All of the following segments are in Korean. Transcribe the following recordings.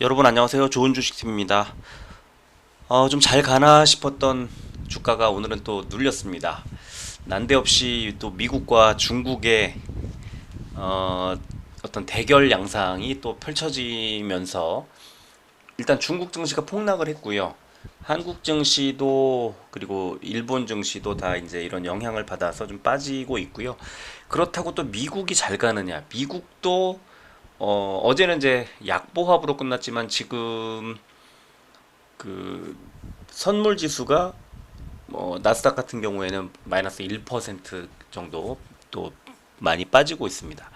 여러분 안녕하세요. 좋은 주식팀입니다. 좀 잘 가나 싶었던 주가가 오늘은 또 눌렸습니다. 난데없이 또 미국과 중국의 어떤 대결 양상이 또 펼쳐지면서 일단 중국 증시가 폭락을 했고요. 한국 증시도 그리고 일본 증시도 다 이제 이런 영향을 받아서 좀 빠지고 있고요. 그렇다고 또 미국이 잘 가느냐? 미국도 어제는 이제 약보합으로 끝났지만 지금 그 선물 지수가 나스닥 같은 경우에는 마이너스 1% 정도 또 많이 빠지고 있습니다.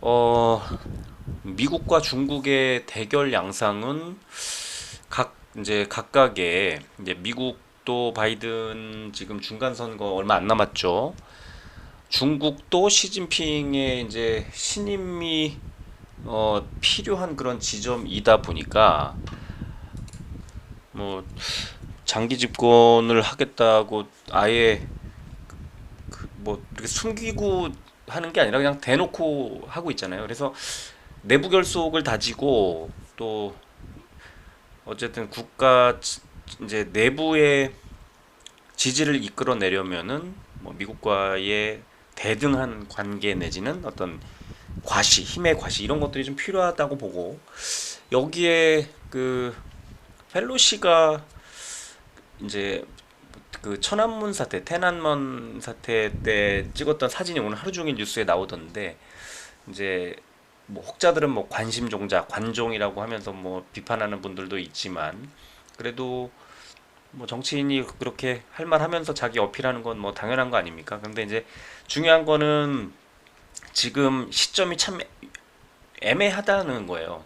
어, 미국과 중국의 대결 양상은 각 이제 각각의 이제 미국도 바이든 지금 중간 선거 얼마 안 남았죠. 중국도 시진핑의 이제 신임이 필요한 그런 지점이다 보니까 뭐 장기 집권을 하겠다고 아예 뭐 이렇게 숨기고 하는 게 아니라 그냥 대놓고 하고 있잖아요. 그래서 내부 결속을 다지고 또 어쨌든 국가 이제 내부의 지지를 이끌어내려면은 뭐 미국과의 대등한 관계 내지는 어떤 과시, 힘의 과시 이런 것들이 좀 필요하다고 보고 여기에 그 펠로시가 이제 그 천안문 사태,天安문 사태 때 찍었던 사진이 오늘 하루 종일 뉴스에 나오던데 이제 뭐 혹자들은 뭐 관심 종자, 관종이라고 하면서 뭐 비판하는 분들도 있지만 그래도 뭐 정치인이 그렇게 할 말 하면서 자기 어필하는 건 뭐 당연한 거 아닙니까? 근데 이제 중요한 거는 지금 시점이 참 애매하다는 거예요.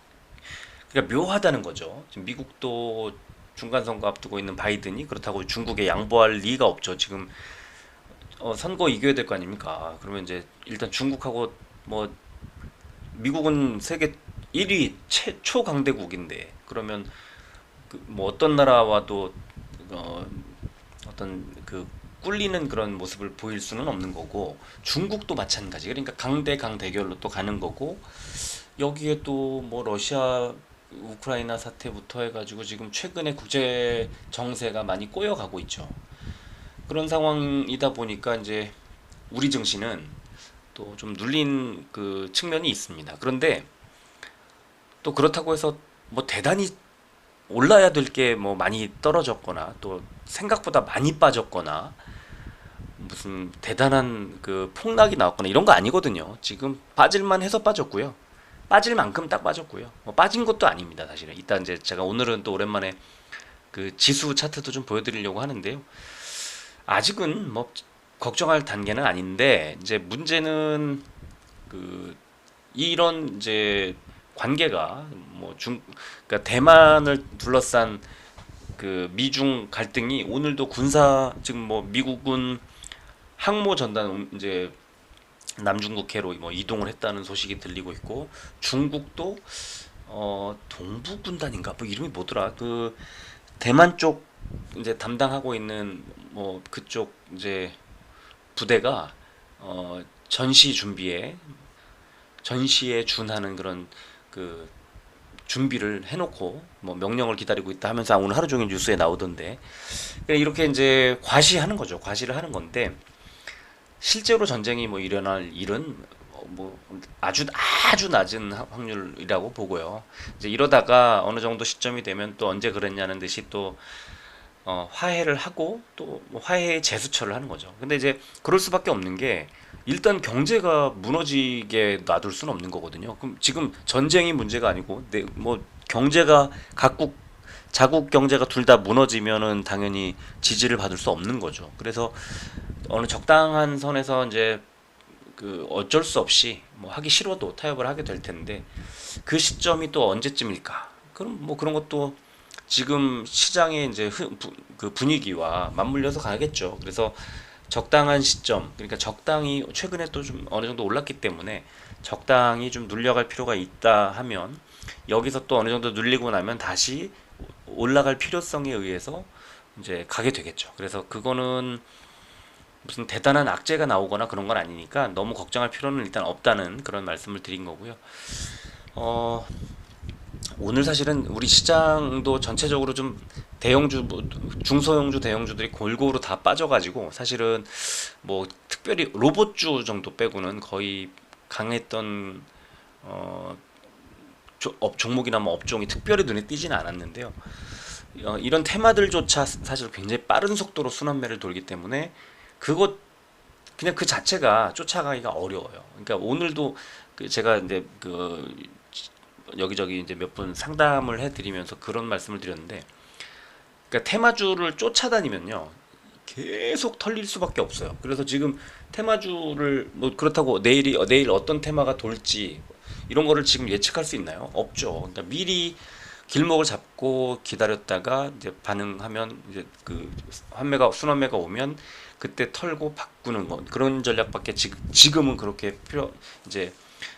그러니까 묘하다는 거죠. 지금 미국도 중간 선거 앞두고 있는 바이든이 그렇다고 중국에 양보할 리가 없죠. 지금 선거 이겨야 될 거 아닙니까? 그러면 이제 일단 중국하고 뭐 미국은 세계 1위 최초 강대국인데 그러면 그뭐 어떤 나라와도 어, 어떤 그 꿀리는 그런 모습을 보일 수는 없는 거고 중국도 마찬가지. 그러니까 강대 강 대결로 또 가는 거고 여기에 또 뭐 러시아 우크라이나 사태부터 해가지고 지금 최근에 국제 정세가 많이 꼬여가고 있죠. 그런 상황이다 보니까 이제 우리 증시는 또 좀 눌린 그 측면이 있습니다. 그런데 또 그렇다고 해서 뭐 대단히 올라야 될 게 뭐 많이 떨어졌거나 또 생각보다 많이 빠졌거나 무슨 대단한 그 폭락이 나왔거나 이런 거 아니거든요. 지금 빠질만 해서 빠졌고요. 빠질 만큼 딱 빠졌고요. 뭐 빠진 것도 아닙니다, 사실은. 이따 이제 제가 오늘은 또 오랜만에 그 지수 차트도 좀 보여드리려고 하는데요. 아직은 뭐 걱정할 단계는 아닌데 이제 문제는 그 이런 이제 관계가 뭐 그러니까 대만을 둘러싼 그 미중 갈등이 오늘도 군사 지금 뭐 미국은 항모 전단 이제 남중국해로 뭐 이동을 했다는 소식이 들리고 있고 중국도 동부군단인가 뭐 이름이 뭐더라 그 대만 쪽 이제 담당하고 있는 뭐 그쪽 이제 부대가 전시 준비에 전시에 준하는 그런 그 준비를 해놓고 뭐 명령을 기다리고 있다 하면서 오늘 하루 종일 뉴스에 나오던데 그러니까 이렇게 이제 과시하는 거죠. 과시를 하는 건데 실제로 전쟁이 뭐 일어날 일은 뭐 아주 아주 낮은 확률이라고 보고요. 이제 이러다가 어느 정도 시점이 되면 또 언제 그랬냐는 듯이 또 화해를 하고 또 화해의 제스처를 하는 거죠. 근데 이제 그럴 수밖에 없는 게 일단 경제가 무너지게 놔둘 수는 없는 거거든요. 그럼 지금 전쟁이 문제가 아니고 뭐 경제가 각국 자국 경제가 둘 다 무너지면은 당연히 지지를 받을 수 없는 거죠. 그래서 어느 적당한 선에서 이제 그 어쩔 수 없이 뭐 하기 싫어도 타협을 하게 될 텐데 그 시점이 또 언제쯤일까? 그럼 뭐 그런 것도 지금 시장의 이제 그 분위기와 맞물려서 가겠죠. 그래서 적당한 시점, 그러니까 적당히 최근에 또 좀 어느 정도 올랐기 때문에 적당히 좀 눌려갈 필요가 있다 하면 여기서 또 어느 정도 눌리고 나면 다시 올라갈 필요성에 의해서 이제 가게 되겠죠. 그래서 그거는 무슨 대단한 악재가 나오거나 그런 건 아니니까 너무 걱정할 필요는 일단 없다는 그런 말씀을 드린 거고요. 어, 오늘 사실은 우리 시장도 전체적으로 좀 대형주, 중소형주, 대형주들이 골고루 다 빠져가지고 사실은 뭐 특별히 로봇주 정도 빼고는 거의 강했던 어, 종목이나 뭐 업종이 특별히 눈에 띄지는 않았는데요. 이런 테마들조차 사실 굉장히 빠른 속도로 순환매를 돌기 때문에 그것 그냥 그 자체가 쫓아가기가 어려워요. 그러니까 오늘도 제가 이제 여기저기 이제 몇 분 상담을 해드리면서 그런 말씀을 드렸는데, 그러니까 테마주를 쫓아다니면요 계속 털릴 수밖에 없어요. 그래서 지금 테마주를 뭐 그렇다고 내일 어떤 테마가 돌지 이런 거를 지금 예측할 수 있나요? 없죠. 그러니까 미리 길목을 잡고 기다렸다가 이제 반응하면 이제 그 환매가 순환매가 오면 그때 털고 바꾸는 거, 그런 전략밖에 지금은 그렇게 이제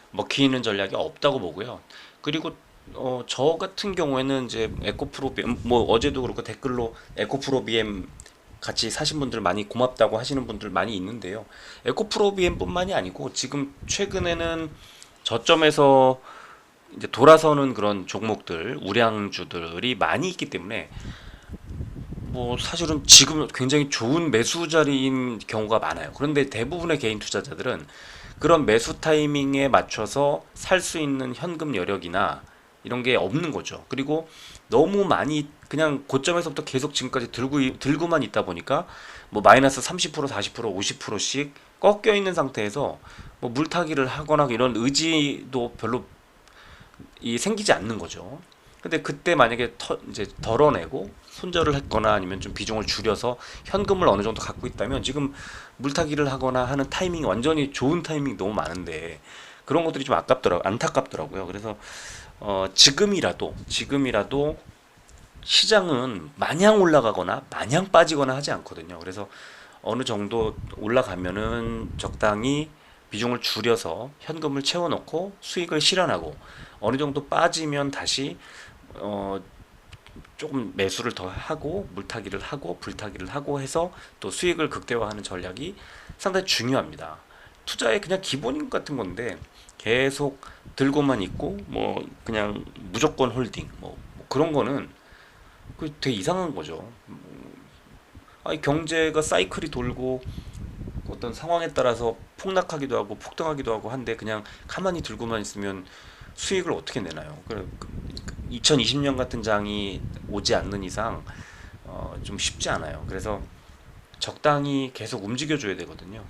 먹히는 전략이 없다고 보고요. 그리고 저 같은 경우에는 이제 에코프로 BM 뭐 어제도 그렇고 댓글로 에코프로 BM 같이 사신 분들 많이 고맙다고 하시는 분들 많이 있는데요. 에코프로 BM뿐만이 아니고 지금 최근에는 저점에서 이제 돌아서는 그런 종목들, 우량주들이 많이 있기 때문에 뭐 사실은 지금 굉장히 좋은 매수 자리인 경우가 많아요. 그런데 대부분의 개인 투자자들은 그런 매수 타이밍에 맞춰서 살 수 있는 현금 여력이나 이런 게 없는 거죠. 그리고 너무 많이 그냥 고점에서부터 계속 지금까지 들고만 있다 보니까 뭐 마이너스 30%, 40%, 50%씩 꺾여 있는 상태에서 뭐 물타기를 하거나 이런 의지도 별로 생기지 않는 거죠. 근데 그때 만약에 이제 덜어내고 손절을 했거나 아니면 좀 비중을 줄여서 현금을 어느 정도 갖고 있다면 지금 물타기를 하거나 하는 타이밍이 완전히 좋은 타이밍이 너무 많은데 그런 것들이 좀 안타깝더라고요. 그래서 지금이라도 시장은 마냥 올라가거나 마냥 빠지거나 하지 않거든요. 그래서 어느 정도 올라가면은 적당히 비중을 줄여서 현금을 채워놓고 수익을 실현하고, 어느 정도 빠지면 다시 어 조금 매수를 더 하고 물타기를 하고 불타기를 하고 해서 또 수익을 극대화하는 전략이 상당히 중요합니다. 투자의 그냥 기본인 것 같은 건데 계속 들고만 있고 뭐 그냥 무조건 홀딩 뭐 그런 거는 되게 이상한 거죠. 아니 경제가 사이클이 돌고 어떤 상황에 따라서 폭락하기도 하고 폭등하기도 하고 한데 그냥 가만히 들고만 있으면 수익을 어떻게 내나요? 2020년 같은 장이 오지 않는 이상 좀 쉽지 않아요. 그래서 적당히 계속 움직여줘야 되거든요.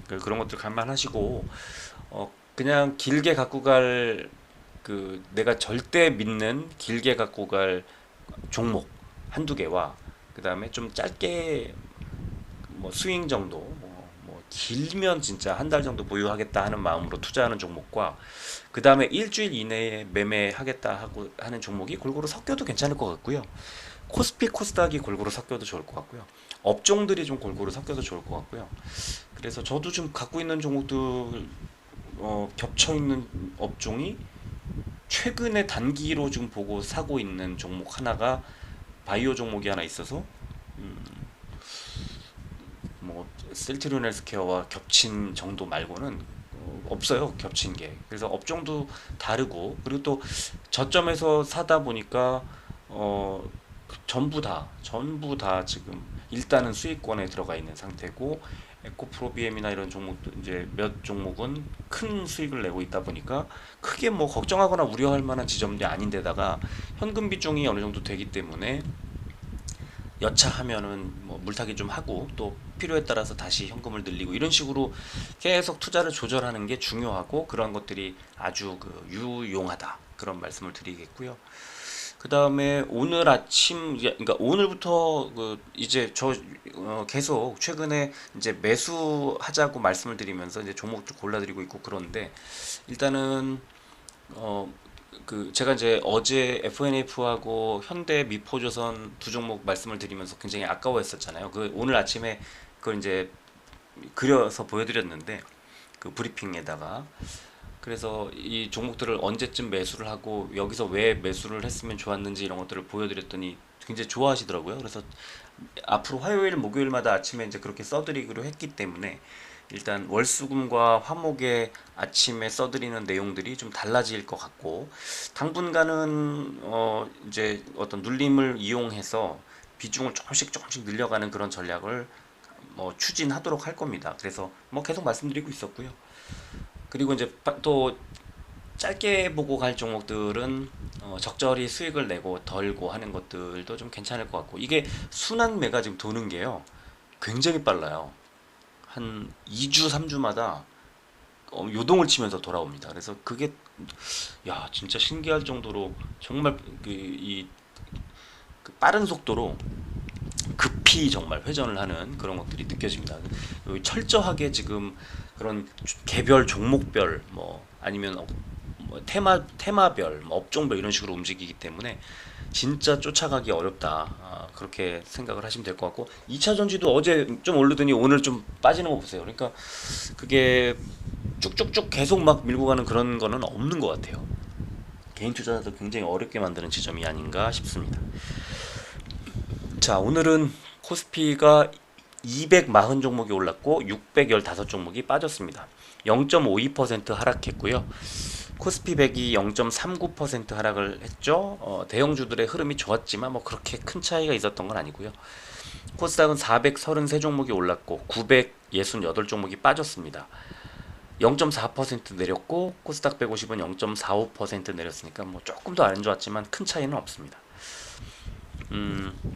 그런 것들 감안하시고 그냥 길게 갖고 갈 내가 절대 믿는 길게 갖고 갈 종목 한두 개와 그 다음에 좀 짧게 뭐 스윙 정도 뭐 길면 진짜 한 달 정도 보유하겠다 하는 마음으로 투자하는 종목과 그 다음에 일주일 이내에 매매하겠다 하고 하는 종목이 골고루 섞여도 괜찮을 것 같고요. 코스피 코스닥이 골고루 섞여도 좋을 것 같고요. 업종들이 좀 골고루 섞여도 좋을 것 같고요. 그래서 저도 좀 갖고 있는 종목들 겹쳐 있는 업종이 최근에 단기로 좀 보고 사고 있는 종목 하나가 바이오 종목이 하나 있어서 뭐 셀트리온 헬스케어와 겹친 정도 말고는 없어요. 겹친 게. 그래서 업종도 다르고 그리고 또 저점에서 사다 보니까 어 전부 다 지금 일단은 수익권에 들어가 있는 상태고, 에코프로비엠이나 이런 종목도 이제 몇 종목은 큰 수익을 내고 있다 보니까 크게 뭐 걱정하거나 우려할 만한 지점이 아닌데다가 현금 비중이 어느 정도 되기 때문에 여차하면은 뭐 물타기 좀 하고 또 필요에 따라서 다시 현금을 늘리고 이런 식으로 계속 투자를 조절하는 게 중요하고, 그런 것들이 아주 유용하다 그런 말씀을 드리겠고요. 그 다음에 오늘 아침 그러니까 오늘부터 이제 계속 최근에 이제 매수하자고 말씀을 드리면서 이제 종목도 골라드리고 있고, 그런데 일단은 제가 이제 어제 FNF하고 현대 미포조선 두 종목 말씀을 드리면서 굉장히 아까워했었잖아요. 오늘 아침에 그걸 이제 그려서 보여드렸는데 그 브리핑에다가, 그래서 이 종목들을 언제쯤 매수를 하고 여기서 왜 매수를 했으면 좋았는지 이런 것들을 보여드렸더니 굉장히 좋아하시더라고요. 그래서 앞으로 화요일, 목요일마다 아침에 이제 그렇게 써드리기로 했기 때문에 일단 월수금과 화목의 아침에 써드리는 내용들이 좀 달라질 것 같고, 당분간은 이제 어떤 눌림을 이용해서 비중을 조금씩 늘려가는 그런 전략을 추진하도록 할 겁니다. 그래서 계속 말씀드리고 있었고요. 그리고 이제 또 짧게 보고 갈 종목들은 적절히 수익을 내고 덜고 하는 것들도 좀 괜찮을 것 같고, 이게 순환매가 지금 도는 게요 굉장히 빨라요. 한 2주 3주마다 요동을 치면서 돌아옵니다. 그래서 그게 야 진짜 신기할 정도로 정말 그 빠른 속도로 급히 정말 회전을 하는 그런 것들이 느껴집니다. 철저하게 지금 그런 개별 종목별 아니면 테마별 업종별 이런 식으로 움직이기 때문에 진짜 쫓아가기 어렵다. 그렇게 생각을 하시면 될 것 같고, 2차 전지도 어제 좀 오르더니 오늘 좀 빠지는 거 보세요. 그러니까 그게 쭉쭉쭉 계속 막 밀고 가는 그런 거는 없는 것 같아요. 개인 투자자도 굉장히 어렵게 만드는 지점이 아닌가 싶습니다. 자, 오늘은 코스피가 240 종목이 올랐고 615 종목이 빠졌습니다. 0.52% 하락했고요. 코스피 100이 0.39% 하락을 했죠. 대형주들의 흐름이 좋았지만 그렇게 큰 차이가 있었던 건 아니고요. 코스닥은 433 종목이 올랐고 968 종목이 빠졌습니다. 0.4% 내렸고 코스닥 150은 0.45% 내렸으니까 조금 더 안 좋았지만 큰 차이는 없습니다.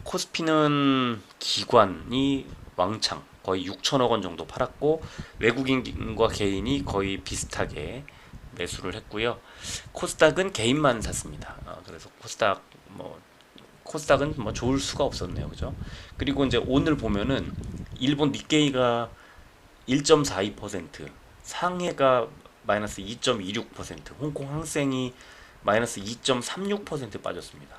코스피는 기관이 왕창 거의 6천억 원 정도 팔았고, 외국인과 개인이 거의 비슷하게 매수를 했고요. 코스닥은 개인만 샀습니다. 그래서 코스닥은 좋을 수가 없었네요, 그죠? 그리고 이제 오늘 보면은 일본 니케이가 1.42%, 상해가 마이너스 2.26%, 홍콩 항생이 마이너스 2.36% 빠졌습니다.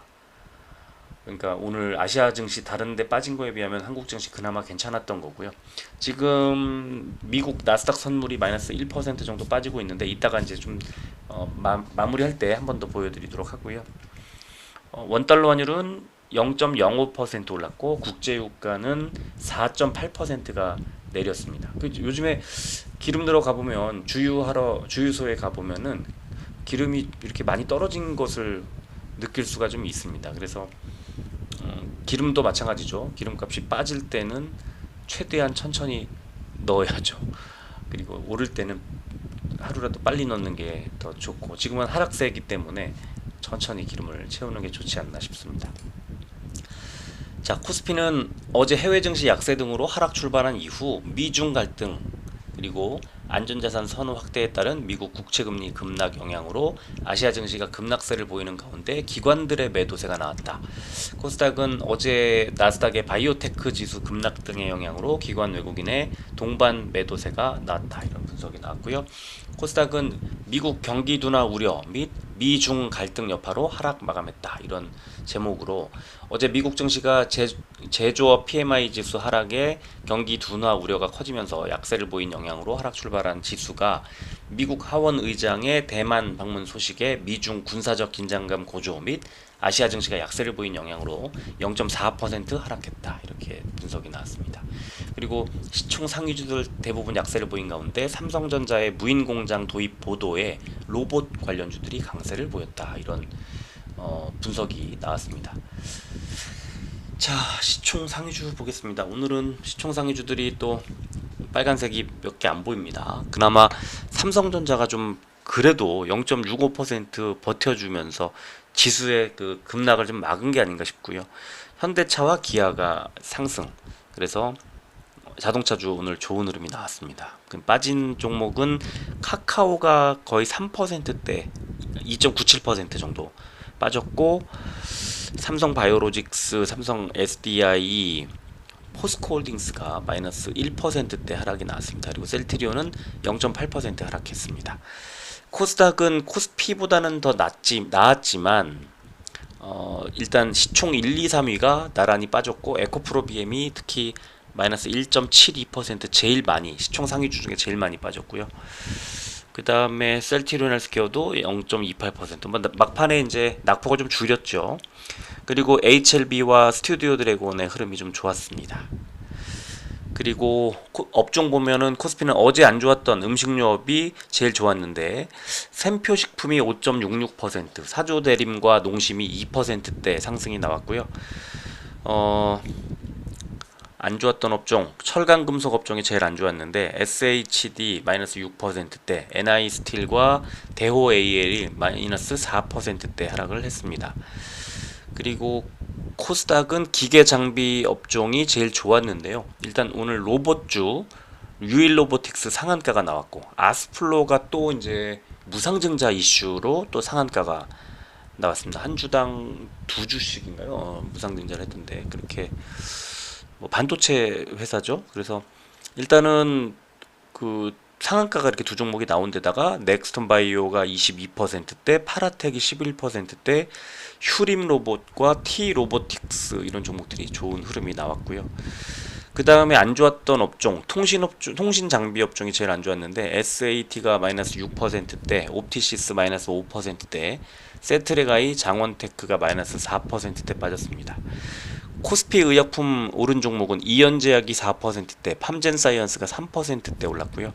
그러니까 오늘 아시아 증시 다른 데 빠진 거에 비하면 한국 증시 그나마 괜찮았던 거고요. 지금 미국 나스닥 선물이 마이너스 1% 정도 빠지고 있는데, 이따가 이제 좀 마무리할 때 한 번 더 보여드리도록 하고요. 원달러 환율은 0.05% 올랐고 국제유가는 4.8%가 내렸습니다. 요즘에 기름 들어가 보면 주유소에 가 보면은 기름이 이렇게 많이 떨어진 것을 느낄 수가 좀 있습니다. 그래서 기름도 마찬가지죠. 기름값이 빠질 때는 최대한 천천히 넣어야죠. 그리고 오를 때는 하루라도 빨리 넣는 게 더 좋고, 지금은 하락세이기 때문에 천천히 기름을 채우는 게 좋지 않나 싶습니다. 자, 코스피는 어제 해외 증시 약세 등으로 하락 출발한 이후 미중 갈등 그리고 안전자산 선호 확대에 따른 미국 국채금리 급락 영향으로 아시아 증시가 급락세를 보이는 가운데 기관들의 매도세가 나왔다. 코스닥은 어제 나스닥의 바이오테크 지수 급락 등의 영향으로 기관 외국인의 동반 매도세가 나왔다. 이런 분석이 나왔고요. 코스닥은 미국 경기 둔화 우려 및 미중 갈등 여파로 하락 마감했다. 이런 제목으로 어제 미국 증시가 제조업 PMI 지수 하락에 경기 둔화 우려가 커지면서 약세를 보인 영향으로 하락 출발한 지수가 미국 하원 의장의 대만 방문 소식에 미중 군사적 긴장감 고조 및 아시아 증시가 약세를 보인 영향으로 0.4% 하락했다. 이렇게 분석이 나왔습니다. 그리고 시총 상위주들 대부분 약세를 보인 가운데 삼성전자의 무인 공장 도입 보도에 로봇 관련주들이 강세를 보였다. 이런 분석이 나왔습니다. 자, 시총 상위주 보겠습니다. 오늘은 시총 상위주들이 또 빨간색이 몇 개 안 보입니다. 그나마 삼성전자가 좀 그래도 0.65% 버텨주면서 지수의 그 급락을 좀 막은 게 아닌가 싶고요. 현대차와 기아가 상승. 그래서 자동차주 오늘 좋은 흐름이 나왔습니다. 빠진 종목은 카카오가 거의 3%대 2.97% 정도 빠졌고, 삼성 바이오로직스, 삼성 SDI, 포스코홀딩스가 마이너스 1%대 하락이 나왔습니다. 그리고 셀트리온은 0.8% 하락했습니다. 코스닥은 코스피보다는 더 나았지만 일단 시총 1, 2, 3위가 나란히 빠졌고, 에코프로 BM이 특히 마이너스 1.72% 제일 많이, 시총 상위주 중에 제일 많이 빠졌고요. 그 다음에 셀트리온 헬스케어도 0.28%. 막판에 이제 낙폭을 좀 줄였죠. 그리고 HLB와 스튜디오 드래곤의 흐름이 좀 좋았습니다. 그리고 업종 보면은 코스피는 어제 안 좋았던 음식료업이 제일 좋았는데 샘표식품이 5.66%, 사조대림과 농심이 2%대 상승이 나왔고요. 어, 안 좋았던 업종, 철강금속 업종이 제일 안 좋았는데 SHD 마이너스 6%대, NI스틸과 대호 AL이 마이너스 4%대 하락을 했습니다. 그리고 코스닥은 기계 장비 업종이 제일 좋았는데요. 일단 오늘 로봇주 유일 로보틱스 상한가가 나왔고, 아스플로가 또 이제 무상증자 이슈로 또 상한가가 나왔습니다. 한 주당 두 주씩인가요? 무상증자를 했던데 그렇게 뭐 반도체 회사죠. 그래서 일단은 그 상한가가 이렇게 두 종목이 나온 데다가 넥스턴 바이오가 22%대, 파라텍이 11%대, 휴림 로봇과 T 로보틱스 이런 종목들이 좋은 흐름이 나왔고요. 그 다음에 안 좋았던 업종, 통신 장비 업종이 제일 안 좋았는데 SAT가 마이너스 6%대, 옵티시스 마이너스 5%대, 세트레가이, 장원테크가 마이너스 4%대 빠졌습니다. 코스피 의약품 오른 종목은 이연제약이 4%대, 팜젠사이언스가 3%대 올랐고요.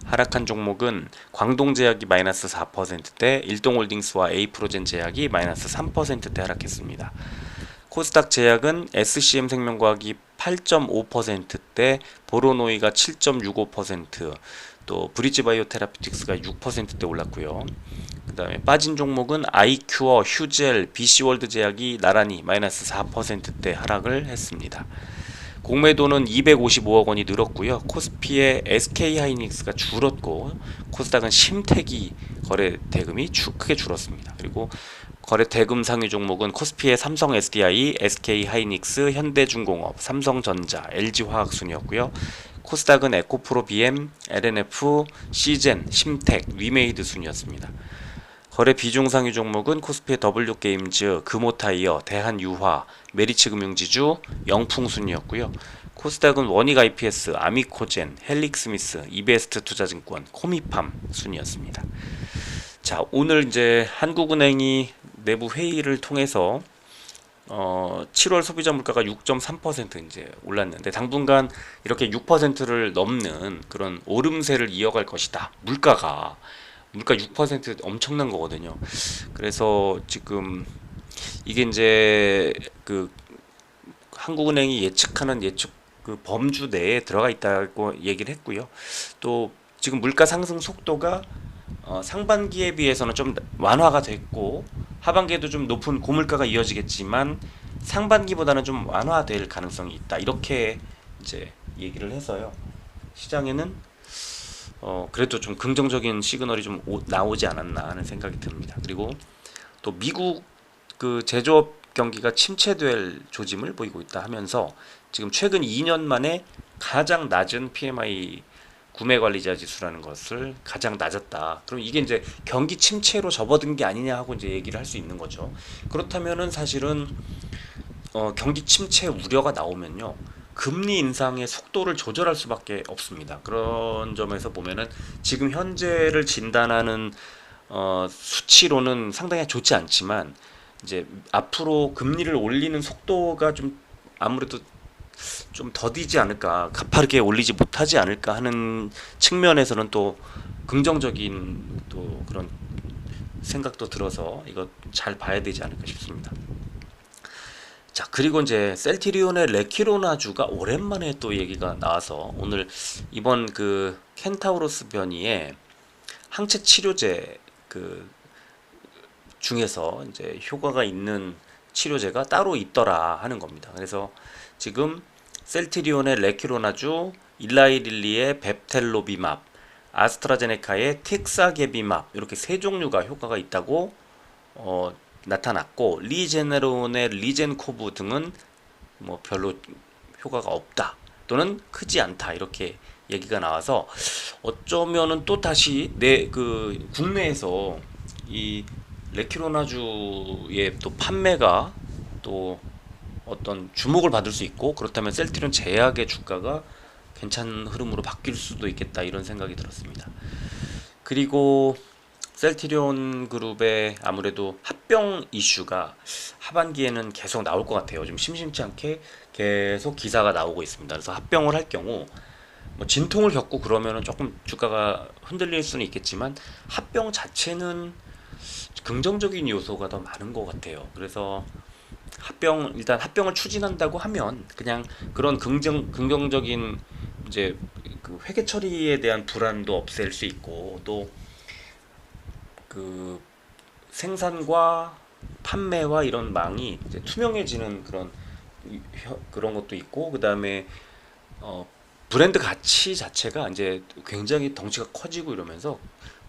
하락한 종목은 광동제약이 마이너스 4%대, 일동홀딩스와 에이프로젠제약이 마이너스 3%대 하락했습니다. 코스닥 제약은 SCM 생명과학이 8.5%대, 보로노이가 7.65%, 또 브리지바이오 테라피틱스가 6%대 올랐고요. 그 다음에 빠진 종목은 아이큐어, 휴젤, BC월드 제약이 나란히 마이너스 4%대 하락을 했습니다. 공매도는 255억 원이 늘었고요. 코스피의 SK하이닉스가 줄었고, 코스닥은 심택이 거래 대금이 크게 줄었습니다. 그리고 거래 대금 상위 종목은 코스피의 삼성 SDI, SK하이닉스, 현대중공업, 삼성전자, LG화학 순이었고요. 코스닥은 에코프로 BM, LNF, 시젠, 심택, 위메이드 순이었습니다. 거래 비중 상위 종목은 코스피의 W게임즈, 금호타이어, 대한유화, 메리츠금융지주, 영풍순이었고요. 코스닥은 원익 IPS, 아미코젠, 헬릭스미스, 이베스트 투자증권, 코미팜 순이었습니다. 자, 오늘 이제 한국은행이 내부 회의를 통해서 7월 소비자 물가가 6.3% 이제 올랐는데 당분간 이렇게 6%를 넘는 그런 오름세를 이어갈 것이다. 물가 6% 엄청난 거거든요. 그래서 지금 이게 이제 그 한국은행이 예측하는 예측 그 범주 내에 들어가 있다고 얘기를 했고요. 또 지금 물가 상승 속도가 상반기에 비해서는 좀 완화가 됐고 하반기에도 좀 높은 고물가가 이어지겠지만 상반기보다는 좀 완화될 가능성이 있다. 이렇게 이제 얘기를 해서요. 시장에는 그래도 좀 긍정적인 시그널이 좀 나오지 않았나 하는 생각이 듭니다. 그리고 또 미국 그 제조업 경기가 침체될 조짐을 보이고 있다 하면서 지금 최근 2년 만에 가장 낮은 PMI 구매관리자 지수라는 것을 가장 낮았다. 그럼 이게 이제 경기 침체로 접어든 게 아니냐 하고 이제 얘기를 할 수 있는 거죠. 그렇다면은 사실은 경기 침체 우려가 나오면요. 금리 인상의 속도를 조절할 수밖에 없습니다. 그런 점에서 보면은 지금 현재를 진단하는 수치로는 상당히 좋지 않지만 이제 앞으로 금리를 올리는 속도가 좀 아무래도 좀 더디지 않을까, 가파르게 올리지 못하지 않을까 하는 측면에서는 또 긍정적인 또 그런 생각도 들어서 이거 잘 봐야 되지 않을까 싶습니다. 자, 그리고 이제 셀트리온의 레키로나주가 오랜만에 또 얘기가 나와서 오늘 이번 그 켄타우로스 변이의 항체 치료제 그 중에서 이제 효과가 있는 치료제가 따로 있더라 하는 겁니다. 그래서 지금 셀트리온의 레키로나주, 일라이릴리의 뱁텔로비맙, 아스트라제네카의 틱사게비맙 이렇게 세 종류가 효과가 있다고 나타났고 리제네론의 리젠코브 등은 뭐 별로 효과가 없다 또는 크지 않다 이렇게 얘기가 나와서 어쩌면은 또 다시 내 그 국내에서 이 레키로나주의 또 판매가 또 어떤 주목을 받을 수 있고 그렇다면 셀트리온 제약의 주가가 괜찮은 흐름으로 바뀔 수도 있겠다 이런 생각이 들었습니다. 그리고 셀트리온 그룹의 아무래도 합병 이슈가 하반기에는 계속 나올 것 같아요. 좀 심심치 않게 계속 기사가 나오고 있습니다. 그래서 합병을 할 경우 뭐 진통을 겪고 그러면은 조금 주가가 흔들릴 수는 있겠지만 합병 자체는 긍정적인 요소가 더 많은 것 같아요. 그래서 일단 합병을 추진한다고 하면 그냥 그런 긍정적인 이제 그 회계 처리에 대한 불안도 없앨 수 있고 또 그 생산과 판매와 이런 망이 이제 투명해지는 그런 것도 있고 그다음에 어 브랜드 가치 자체가 이제 굉장히 덩치가 커지고 이러면서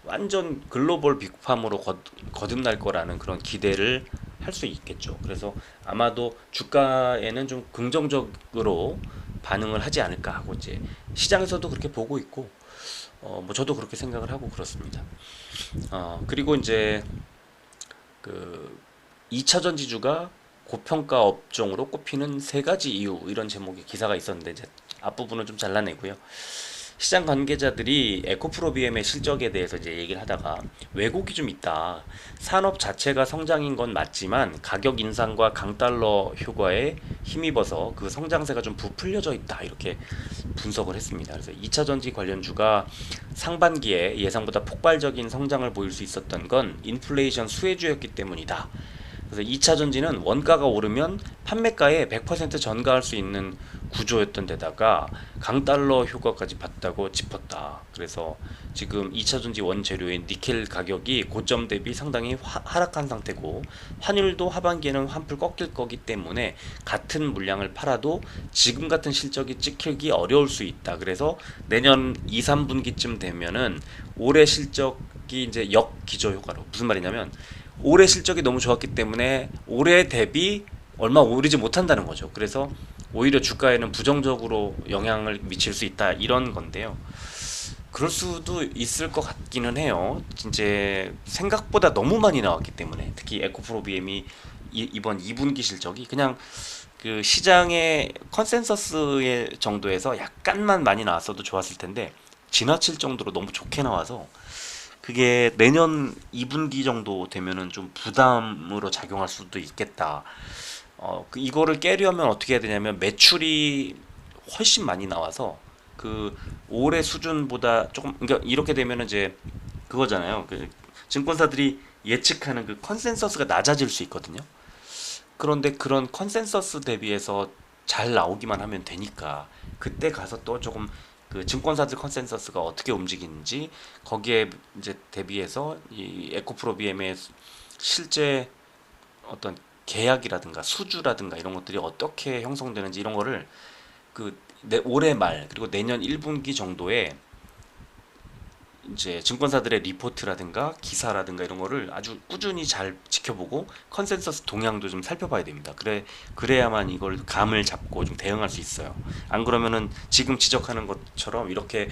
완전 글로벌 빅팜으로 거듭날 거라는 그런 기대를 할 수 있겠죠. 그래서 아마도 주가에는 좀 긍정적으로 반응을 하지 않을까 하고 이제 시장에서도 그렇게 보고 있고 뭐 저도 그렇게 생각을 하고 그렇습니다. 그리고 이제 그 2차 전지주가 고평가 업종으로 꼽히는 세 가지 이유 이런 제목의 기사가 있었는데 이제 앞부분은 좀 잘라내고요. 시장 관계자들이 에코프로비엠의 실적에 대해서 이제 얘기를 하다가 왜곡이 좀 있다. 산업 자체가 성장인 건 맞지만 가격 인상과 강달러 효과에 힘입어서 그 성장세가 좀 부풀려져 있다. 이렇게 분석을 했습니다. 그래서 2차 전지 관련주가 상반기에 예상보다 폭발적인 성장을 보일 수 있었던 건 인플레이션 수혜주였기 때문이다. 그래서 2차 전지는 원가가 오르면 판매가에 100% 전가할 수 있는 구조였던 데다가 강달러 효과까지 봤다고 짚었다. 그래서 지금 2차 전지 원재료인 니켈 가격이 고점 대비 상당히 하락한 상태고 환율도 하반기에는 한풀 꺾일 거기 때문에 같은 물량을 팔아도 지금 같은 실적이 찍히기 어려울 수 있다. 그래서 내년 2, 3분기쯤 되면은 올해 실적이 이제 역기저 효과로 무슨 말이냐면 올해 실적이 너무 좋았기 때문에 올해 대비 얼마 오르지 못한다는 거죠. 그래서 오히려 주가에는 부정적으로 영향을 미칠 수 있다 이런 건데요. 그럴 수도 있을 것 같기는 해요. 이제 생각보다 너무 많이 나왔기 때문에 특히 에코프로비엠이 이번 2분기 실적이 그냥 그 시장의 컨센서스의 정도에서 약간만 많이 나왔어도 좋았을 텐데 지나칠 정도로 너무 좋게 나와서 그게 내년 2분기 정도 되면은 좀 부담으로 작용할 수도 있겠다. 이거를 깨려면 어떻게 해야 되냐면 매출이 훨씬 많이 나와서 그 올해 수준보다 조금 그러니까 이렇게 되면은 이제 그거잖아요. 그 증권사들이 예측하는 그 컨센서스가 낮아질 수 있거든요. 그런데 그런 컨센서스 대비해서 잘 나오기만 하면 되니까 그때 가서 또 조금 그 증권사들 컨센서스가 어떻게 움직이는지 거기에 이제 대비해서 이 에코프로비엠의 실제 어떤 계약이라든가 수주라든가 이런 것들이 어떻게 형성되는지 이런 거를 올해 말 그리고 내년 1분기 정도에 이제 증권사들의 리포트라든가 기사라든가 이런 거를 아주 꾸준히 잘 지켜보고 컨센서스 동향도 좀 살펴봐야 됩니다. 그래야만 이걸 감을 잡고 좀 대응할 수 있어요. 안 그러면은 지금 지적하는 것처럼 이렇게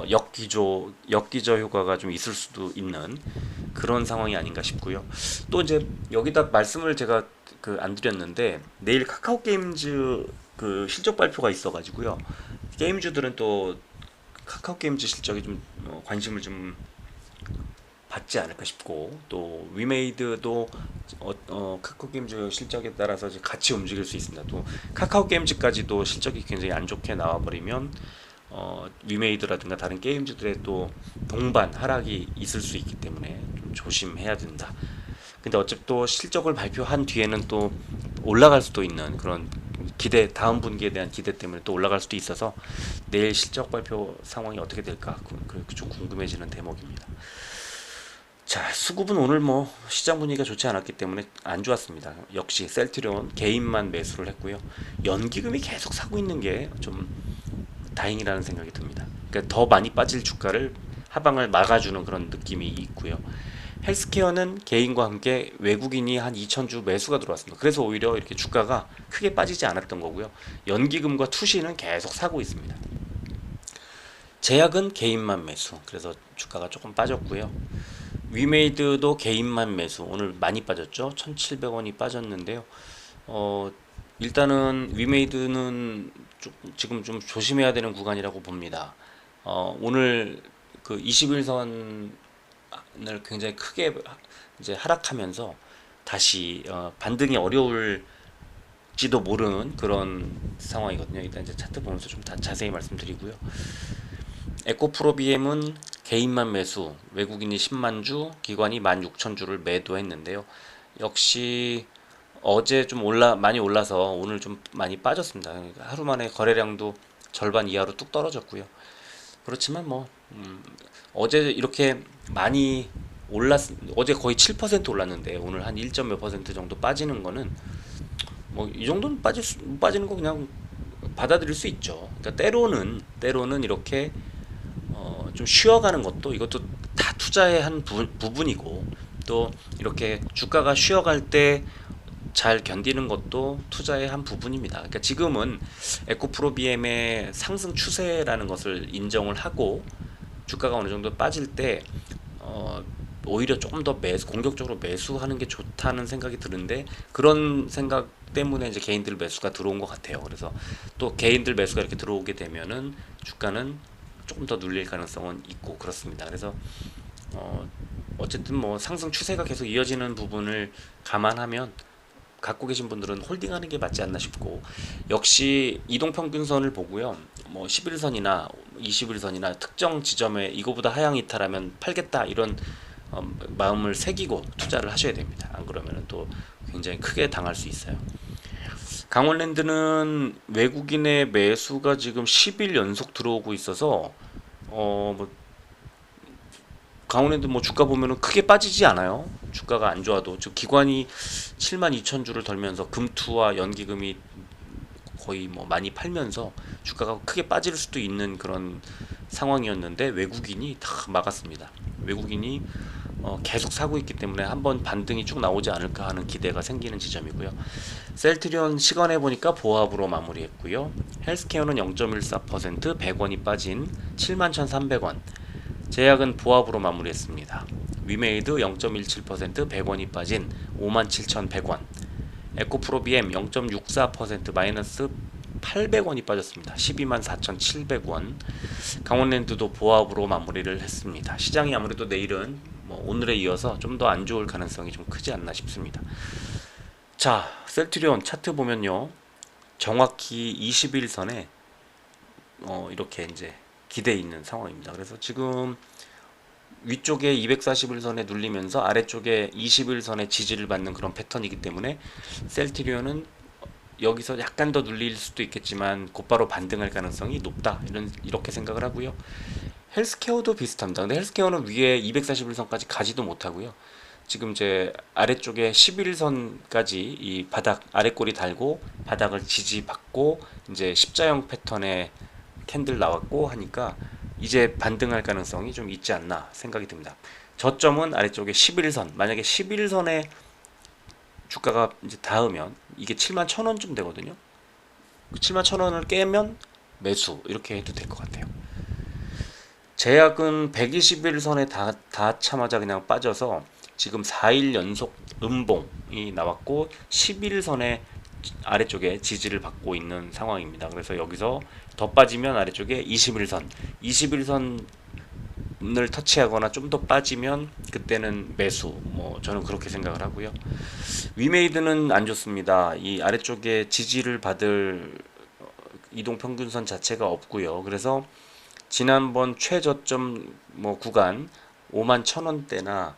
역기저 효과가 좀 있을 수도 있는 그런 상황이 아닌가 싶고요. 또 이제 여기다 말씀을 제가 안 드렸는데 내일 카카오 게임즈 그 실적 발표가 있어가지고요. 게임주들은 또 카카오 게임즈 실적이 좀 관심을 좀 받지 않을까 싶고 또 위메이드도 카카오 게임즈 실적에 따라서 이제 같이 움직일 수 있습니다. 또 카카오 게임즈까지도 실적이 굉장히 안 좋게 나와버리면 위메이드라든가 다른 게임즈들의 또 동반 하락이 있을 수 있기 때문에 좀 조심해야 된다. 근데 어차피 또 실적을 발표한 뒤에는 또 올라갈 수도 있는 그런 다음 분기에 대한 기대 때문에 또 올라갈 수도 있어서 내일 실적 발표 상황이 어떻게 될까 좀 궁금해지는 대목입니다. 자, 수급은 오늘 뭐 시장 분위기가 좋지 않았기 때문에 안 좋았습니다. 역시 셀트리온 개인만 매수를 했고요. 연기금이 계속 사고 있는 게 좀 다행이라는 생각이 듭니다. 그러니까 더 많이 빠질 주가를 하방을 막아주는 그런 느낌이 있고요. 헬스케어는 개인과 함께 외국인이 한 2,000주 매수가 들어왔습니다. 그래서 오히려 이렇게 주가가 크게 빠지지 않았던 거고요. 연기금과 투시는 계속 사고 있습니다. 제약은 개인만 매수. 그래서 주가가 조금 빠졌고요. 위메이드도 개인만 매수. 오늘 많이 빠졌죠. 1,700원이 빠졌는데요. 일단은 위메이드는 지금 좀 조심해야 되는 구간이라고 봅니다. 오늘 그 21선을 굉장히 크게 이제 하락하면서 다시 반등이 어려울 지도 모르는 그런 상황이거든요. 일단 이제 차트 보면서 좀 자세히 말씀드리고요. 에코프로비엠은 개인만 매수, 외국인이 10만 주, 기관이 16,000주를 매도했는데요. 역시 어제 좀 많이 올라서 오늘 좀 많이 빠졌습니다. 그러니까 하루 만에 거래량도 절반 이하로 뚝 떨어졌고요. 그렇지만 어제 이렇게 많이 어제 거의 7% 올랐는데 오늘 한 1. 몇 퍼센트 정도 빠지는 거는 뭐 이 정도는 빠지는 거 그냥 받아들일 수 있죠. 그러니까 때로는 이렇게 좀 쉬어가는 것도 이것도 다 투자의 한 부분이고, 또 이렇게 주가가 쉬어갈 때 잘 견디는 것도 투자의 한 부분입니다. 그러니까 지금은 에코프로비엠의 상승 추세라는 것을 인정을 하고 주가가 어느 정도 빠질 때 오히려 조금 더 공격적으로 매수하는 게 좋다는 생각이 드는데, 그런 생각 때문에 이제 개인들 매수가 들어온 것 같아요. 그래서 또 개인들 매수가 이렇게 들어오게 되면은 주가는 조금 더 눌릴 가능성은 있고 그렇습니다. 그래서 어쨌든 뭐 상승 추세가 계속 이어지는 부분을 감안하면 갖고 계신 분들은 홀딩하는 게 맞지 않나 싶고, 역시 이동평균선을 보고요. 뭐 11선이나 20일선이나 특정 지점에 이거보다 하향 이탈하면 팔겠다, 이런 마음을 새기고 투자를 하셔야 됩니다. 안 그러면 또 굉장히 크게 당할 수 있어요. 강원랜드는 외국인의 매수가 지금 10일 연속 들어오고 있어서 뭐 강원랜드 뭐 주가 보면은 크게 빠지지 않아요. 주가가 안 좋아도 즉 기관이 72,000주를 덜면서 금투와 연기금이 거의 뭐 많이 팔면서 주가가 크게 빠질 수도 있는 그런 상황이었는데 외국인이 다 막았습니다. 외국인이 계속 사고 있기 때문에 한번 반등이 쭉 나오지 않을까 하는 기대가 생기는 지점이고요. 셀트리온 시간해 보니까 보합으로 마무리했고요. 헬스케어는 0.14%, 100원이 빠진 71,300원. 제약은 보합으로 마무리했습니다. 위메이드 0.17%, 100원이 빠진 57,100원. 에코프로비엠 0.64% 마이너스 800원이 빠졌습니다. 124,700원. 강원랜드도 보합으로 마무리를 했습니다. 시장이 아무래도 내일은 뭐 오늘에 이어서 좀 더 안 좋을 가능성이 좀 크지 않나 싶습니다. 자, 셀트리온 차트 보면요. 정확히 21선에 이렇게 이제 기대 있는 상황입니다. 그래서 지금 위쪽에 241선에 눌리면서 아래쪽에 21선에 지지를 받는 그런 패턴이기 때문에 셀트리온은 여기서 약간 더 눌릴 수도 있겠지만 곧바로 반등할 가능성이 높다, 이렇게 생각을 하고요. 헬스케어도 비슷합니다. 근데 헬스케어는 위에 241선까지 가지도 못하고요. 지금 이제 아래쪽에 11선까지 이 바닥 아래꼬리 달고 바닥을 지지받고 이제 십자형 패턴의 캔들 나왔고 하니까 이제 반등할 가능성이 좀 있지 않나 생각이 듭니다. 저점은 아래쪽에 11선, 만약에 11선에 주가가 이제 닿으면 이게 71,000원쯤 되거든요. 71,000원을 깨면 매수, 이렇게 해도 될 것 같아요. 제약은 121선에 닿자마자 그냥 빠져서 지금 4일 연속 음봉이 나왔고 11선에 아래쪽에 지지를 받고 있는 상황입니다. 그래서 여기서 더 빠지면 아래쪽에 21선을 터치하거나 좀 더 빠지면 그때는 매수, 뭐 저는 그렇게 생각을 하고요. 위메이드는 안 좋습니다. 이 아래쪽에 지지를 받을 이동평균선 자체가 없고요. 그래서 지난번 최저점 뭐 구간 51,000원대나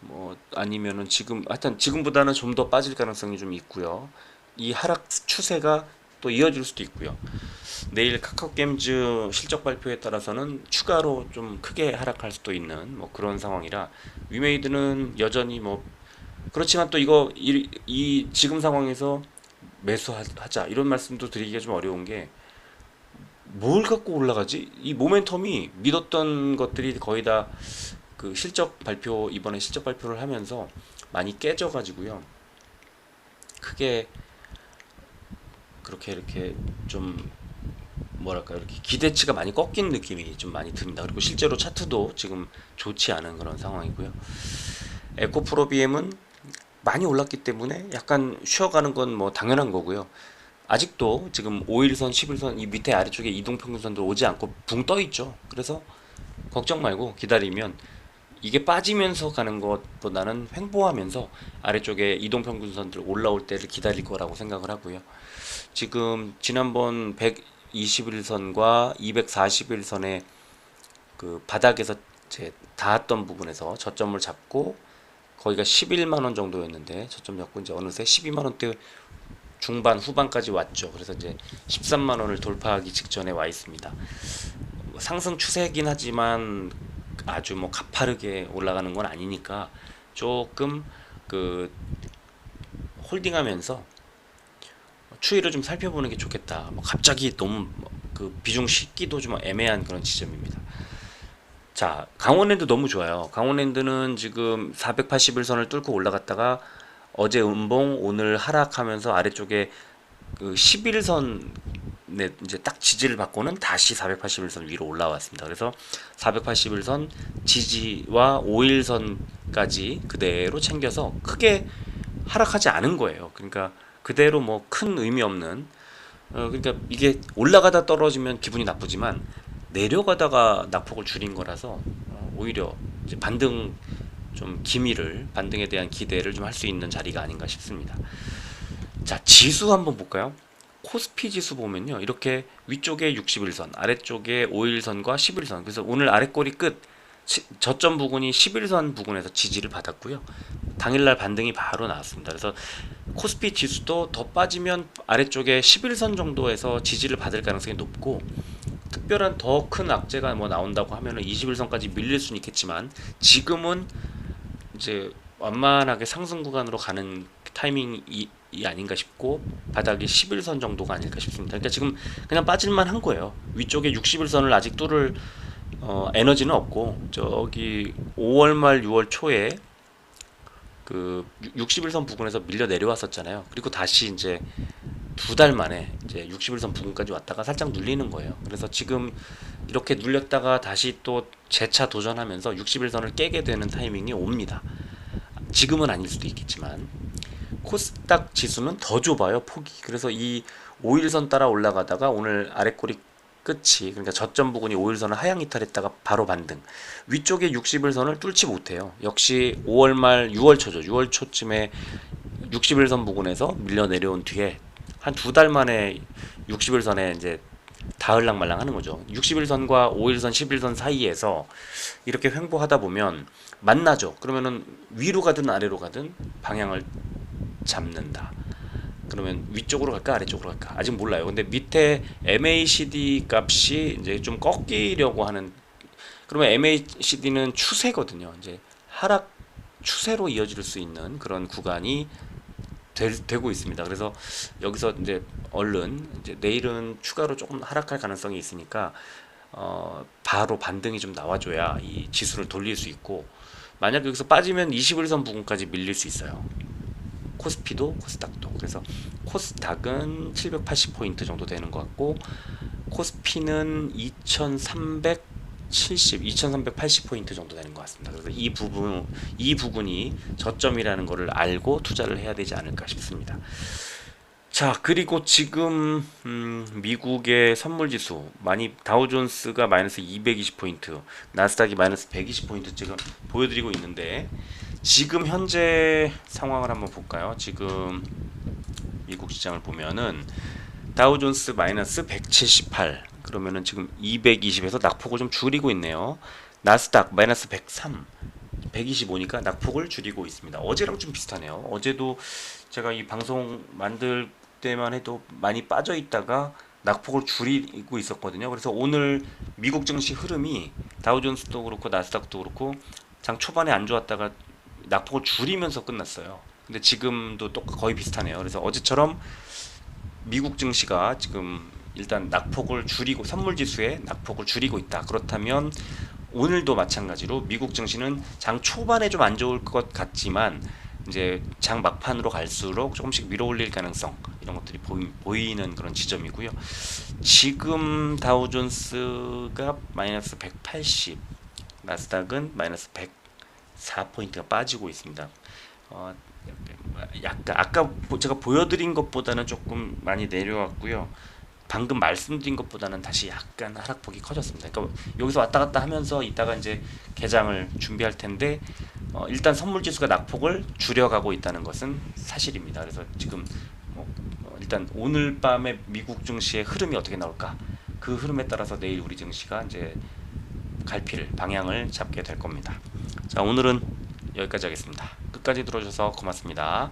뭐 아니면은 하여튼 지금보다는 좀 더 빠질 가능성이 좀 있고요. 이 하락 추세가 또 이어질 수도 있고요. 내일 카카오게임즈 실적 발표에 따라서는 추가로 좀 크게 하락할 수도 있는 뭐 그런 상황이라 위메이드는 여전히 뭐 그렇지만 또 이 지금 상황에서 매수하자 이런 말씀도 드리기가 좀 어려운 게, 뭘 갖고 올라가지? 이 모멘텀이 믿었던 것들이 거의 다 그 이번에 실적 발표를 하면서 많이 깨져가지고요. 크게 그렇게 이렇게 좀 뭐랄까 이렇게 기대치가 많이 꺾인 느낌이 좀 많이 듭니다. 그리고 실제로 차트도 지금 좋지 않은 그런 상황이고요. 에코프로비엠은 많이 올랐기 때문에 약간 쉬어가는 건 뭐 당연한 거고요. 아직도 지금 5일선, 10일선 이 밑에 아래쪽에 이동평균선도 오지 않고 붕 떠 있죠. 그래서 걱정 말고 기다리면 이게 빠지면서 가는 것보다는 횡보하면서 아래쪽에 이동평균선들 올라올 때를 기다릴 거라고 생각을 하고요. 지금 지난번 121선과 241선의 그 바닥에서 이제 닿았던 부분에서 저점을 잡고 거기가 11만 원 정도였는데 저점 잡고 이제 어느새 12만 원대 중반 후반까지 왔죠. 그래서 이제 13만 원을 돌파하기 직전에 와 있습니다. 상승 추세긴 하지만 아주 뭐 가파르게 올라가는 건 아니니까 조금 그 홀딩하면서 추이를 좀 살펴보는 게 좋겠다. 뭐 갑자기 너무 그 비중 싣기도 좀 애매한 그런 지점입니다. 자, 강원랜드 너무 좋아요. 강원랜드는 지금 481선을 뚫고 올라갔다가 어제 음봉, 오늘 하락하면서 아래쪽에 그 11선 이제 딱 지지를 받고는 다시 481선 위로 올라왔습니다. 그래서 481선 지지와 5일선까지 그대로 챙겨서 크게 하락하지 않은 거예요. 그러니까 그대로 뭐 큰 의미 없는 그러니까 이게 올라가다 떨어지면 기분이 나쁘지만 내려가다가 낙폭을 줄인 거라서 오히려 이제 반등 좀 기미를 반등에 대한 기대를 좀 할 수 있는 자리가 아닌가 싶습니다. 자, 지수 한번 볼까요? 코스피 지수 보면요. 이렇게 위쪽에 61선, 아래쪽에 5일선과 11선. 그래서 오늘 아래꼬리 끝 저점 부근이 11선 부근에서 지지를 받았고요. 당일날 반등이 바로 나왔습니다. 그래서 코스피 지수도 더 빠지면 아래쪽에 11선 정도에서 지지를 받을 가능성이 높고 특별한 더 큰 악재가 뭐 나온다고 하면은 21선까지 밀릴 수는 있겠지만 지금은 이제 완만하게 상승 구간으로 가는 타이밍이 아닌가 싶고 바닥이 11선 정도가 아닐까 싶습니다. 그러니까 지금 그냥 빠질만 한 거예요. 위쪽에 61선을 아직 뚫을 에너지는 없고 저기 5월 말 6월 초에 그 61선 부근에서 밀려 내려왔었잖아요. 그리고 다시 이제 2달 만에 이제 61선 부근까지 왔다가 살짝 눌리는 거예요. 그래서 지금 이렇게 눌렸다가 다시 또 재차 도전하면서 61선을 깨게 되는 타이밍이 옵니다. 지금은 아닐 수도 있겠지만 코스닥 지수는 더 좁아요, 폭이. 그래서 이 5일선 따라 올라가다가 오늘 아래꼬리 끝이 그러니까 저점 부근이 5일선을 하향 이탈했다가 바로 반등. 위쪽에 60일선을 뚫지 못해요. 역시 5월 말 6월 초죠. 6월 초쯤에 60일선 부근에서 밀려 내려온 뒤에 한 2달 만에 60일선에 이제 닿을랑 말랑 하는 거죠. 60일선과 5일선, 10일선 사이에서 이렇게 횡보하다 보면 만나죠. 그러면은 위로 가든 아래로 가든 방향을 잡는다. 그러면 위쪽으로 갈까 아래쪽으로 갈까 아직 몰라요. 근데 밑에 MACD 값이 이제 좀 꺾이려고 하는 그러면 MACD는 추세거든요. 이제 하락 추세로 이어질 수 있는 그런 구간이 되고 있습니다. 그래서 여기서 이제 얼른 이제 내일은 추가로 조금 하락할 가능성이 있으니까 바로 반등이 좀 나와줘야 이 지수를 돌릴 수 있고 만약 여기서 빠지면 21선 부근까지 밀릴 수 있어요. 코스피도 코스닥도. 그래서 코스닥은 780포인트 정도 되는 것 같고 코스피는 2380포인트 정도 되는 것 같습니다. 그래서 이 부분이 저점이라는 것을 알고 투자를 해야 되지 않을까 싶습니다. 자, 그리고 지금 미국의 선물지수 많이 다우존스가 마이너스 220포인트, 나스닥이 마이너스 120포인트 지금 보여드리고 있는데 지금 현재 상황을 한번 볼까요? 지금 미국 시장을 보면은 다우존스 마이너스 178 그러면은 지금 220에서 낙폭을 좀 줄이고 있네요. 나스닥 마이너스 103 125니까 낙폭을 줄이고 있습니다. 어제랑 좀 비슷하네요. 어제도 제가 이 방송 만들 때만 해도 많이 빠져 있다가 낙폭을 줄이고 있었거든요. 그래서 오늘 미국 증시 흐름이 다우존스도 그렇고 나스닥도 그렇고 장 초반에 안 좋았다가 낙폭을 줄이면서 끝났어요. 근데 지금도 또 거의 비슷하네요. 그래서 어제처럼 미국 증시가 지금 일단 낙폭을 줄이고 선물지수에 낙폭을 줄이고 있다. 그렇다면 오늘도 마찬가지로 미국 증시는 장 초반에 좀 안 좋을 것 같지만 이제 장 막판으로 갈수록 조금씩 밀어올릴 가능성 이런 것들이 보이는 그런 지점이고요. 지금 다우존스가 마이너스 180, 나스닥은 마이너스 104포인트가 빠지고 있습니다. 약간 아까 제가 보여드린 것보다는 조금 많이 내려왔고요. 방금 말씀드린 것보다는 다시 약간 하락폭이 커졌습니다. 그러니까 여기서 왔다 갔다 하면서 이따가 이제 개장을 준비할 텐데 일단 선물 지수가 낙폭을 줄여가고 있다는 것은 사실입니다. 그래서 지금 일단 오늘 밤에 미국 증시의 흐름이 어떻게 나올까? 그 흐름에 따라서 내일 우리 증시가 이제 갈피를 방향을 잡게 될 겁니다. 자, 오늘은 여기까지 하겠습니다. 끝까지 들어주셔서 고맙습니다.